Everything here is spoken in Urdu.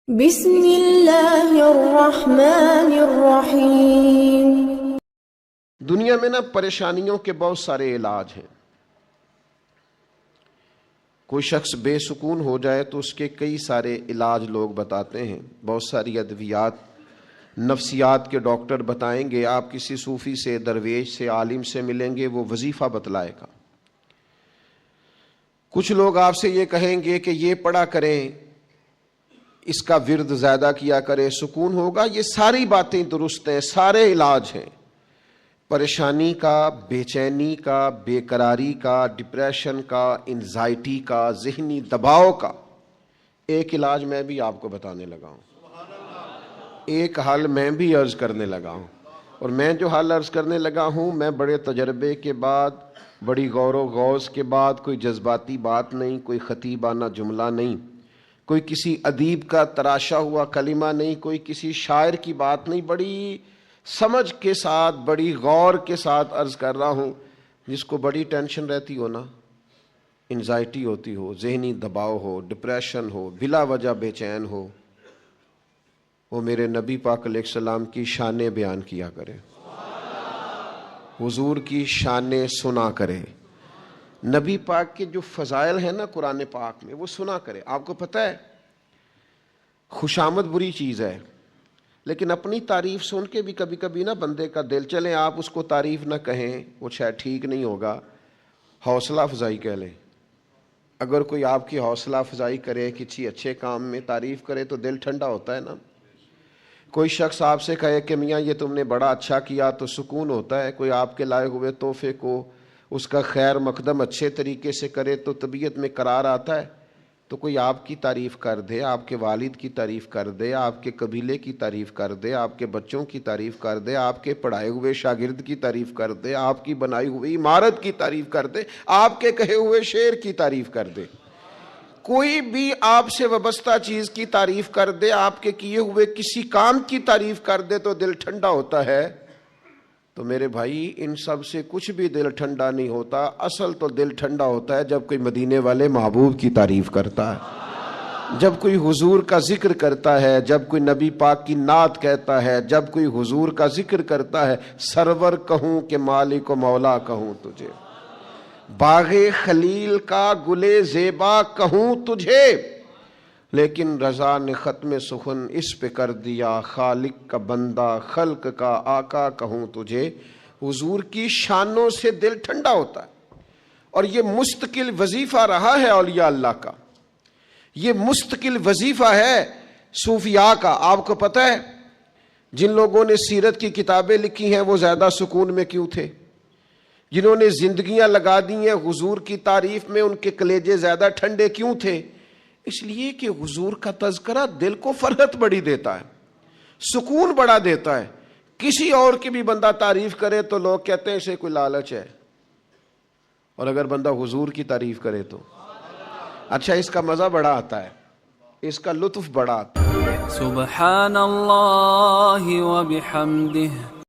بسم اللہ الرحمن الرحیم۔ دنیا میں پریشانیوں کے بہت سارے علاج ہیں۔ کوئی شخص بے سکون ہو جائے تو اس کے کئی سارے علاج لوگ بتاتے ہیں، بہت ساری ادویات نفسیات کے ڈاکٹر بتائیں گے، آپ کسی صوفی سے، درویش سے، عالم سے ملیں گے، وہ وظیفہ بتلائے گا۔ کچھ لوگ آپ سے یہ کہیں گے کہ یہ پڑھا کریں، اس کا ورد زیادہ کیا کرے، سکون ہوگا۔ یہ ساری باتیں درست ہیں، سارے علاج ہیں۔ پریشانی کا، بے چینی کا، بے قراری کا، ڈپریشن کا، انزائٹی کا، ذہنی دباؤ کا ایک علاج میں بھی آپ کو بتانے لگا ہوں، ایک حل میں بھی عرض کرنے لگا ہوں۔ اور میں جو حل عرض کرنے لگا ہوں، میں بڑے تجربے کے بعد، بڑی غور و غوض کے بعد، کوئی جذباتی بات نہیں، کوئی خطیبانہ جملہ نہیں، کوئی کسی ادیب کا تراشا ہوا کلمہ نہیں، کوئی کسی شاعر کی بات نہیں، بڑی سمجھ کے ساتھ، بڑی غور کے ساتھ عرض کر رہا ہوں۔ جس کو بڑی ٹینشن رہتی ہو نا، انزائٹی ہوتی ہو، ذہنی دباؤ ہو، ڈپریشن ہو، بلا وجہ بے چین ہو، وہ میرے نبی پاک علیہ السلام کی شانیں بیان کیا کرے، حضور کی شانیں سنا کرے، نبی پاک کے جو فضائل ہیں نا قرآن پاک میں، وہ سنا کرے۔ آپ کو پتہ ہے خوشامد بری چیز ہے، لیکن اپنی تعریف سن کے بھی کبھی کبھی نا بندے کا دل چلے، آپ اس کو تعریف نہ کہیں، وہ شاید ٹھیک نہیں ہوگا، حوصلہ افزائی کہہ لیں۔ اگر کوئی آپ کی حوصلہ افزائی کرے، کسی اچھے کام میں تعریف کرے تو دل ٹھنڈا ہوتا ہے نا۔ کوئی شخص آپ سے کہے کہ میاں یہ تم نے بڑا اچھا کیا تو سکون ہوتا ہے۔ کوئی آپ کے لائے ہوئے تحفے کو، اس کا خیر مقدم اچھے طریقے سے کرے تو طبیعت میں قرار آتا ہے۔ تو کوئی آپ کی تعریف کر دے، آپ کے والد کی تعریف کر دے، آپ کے قبیلے کی تعریف کر دے، آپ کے بچوں کی تعریف کر دے، آپ کے پڑھائے ہوئے شاگرد کی تعریف کر دے، آپ کی بنائی ہوئی عمارت کی تعریف کر دے، آپ کے کہے ہوئے شعر کی تعریف کر دے، کوئی بھی آپ سے وابستہ چیز کی تعریف کر دے، آپ کے کیے ہوئے کسی کام کی تعریف کر دے تو دل ٹھنڈا ہوتا ہے۔ تو میرے بھائی، ان سب سے کچھ بھی دل ٹھنڈا نہیں ہوتا۔ اصل تو دل ٹھنڈا ہوتا ہے جب کوئی مدینے والے محبوب کی تعریف کرتا ہے، جب کوئی حضور کا ذکر کرتا ہے، جب کوئی نبی پاک کی نعت کہتا ہے، جب کوئی حضور کا ذکر کرتا ہے۔ سرور کہوں کہ مالک و مولا کہوں تجھے، باغ خلیل کا گلے زیبا کہوں تجھے، لیکن رضا نے ختم سخن اس پہ کر دیا، خالق کا بندہ خلق کا آقا کہوں تجھے۔ حضور کی شانوں سے دل ٹھنڈا ہوتا ہے، اور یہ مستقل وظیفہ رہا ہے اولیاء اللہ کا، یہ مستقل وظیفہ ہے صوفیاء کا۔ آپ کو پتہ ہے جن لوگوں نے سیرت کی کتابیں لکھی ہیں وہ زیادہ سکون میں کیوں تھے؟ جنہوں نے زندگیاں لگا دی ہیں حضور کی تعریف میں، ان کے کلیجے زیادہ ٹھنڈے کیوں تھے؟ اس لیے کہ حضور کا تذکرہ دل کو فرحت بڑی دیتا ہے، سکون بڑا دیتا ہے۔ کسی اور کی بھی بندہ تعریف کرے تو لوگ کہتے ہیں اسے کوئی لالچ ہے، اور اگر بندہ حضور کی تعریف کرے تو اچھا، اس کا مزہ بڑا آتا ہے، اس کا لطف بڑا آتا ہے۔ سبحان اللہ و بحمدہ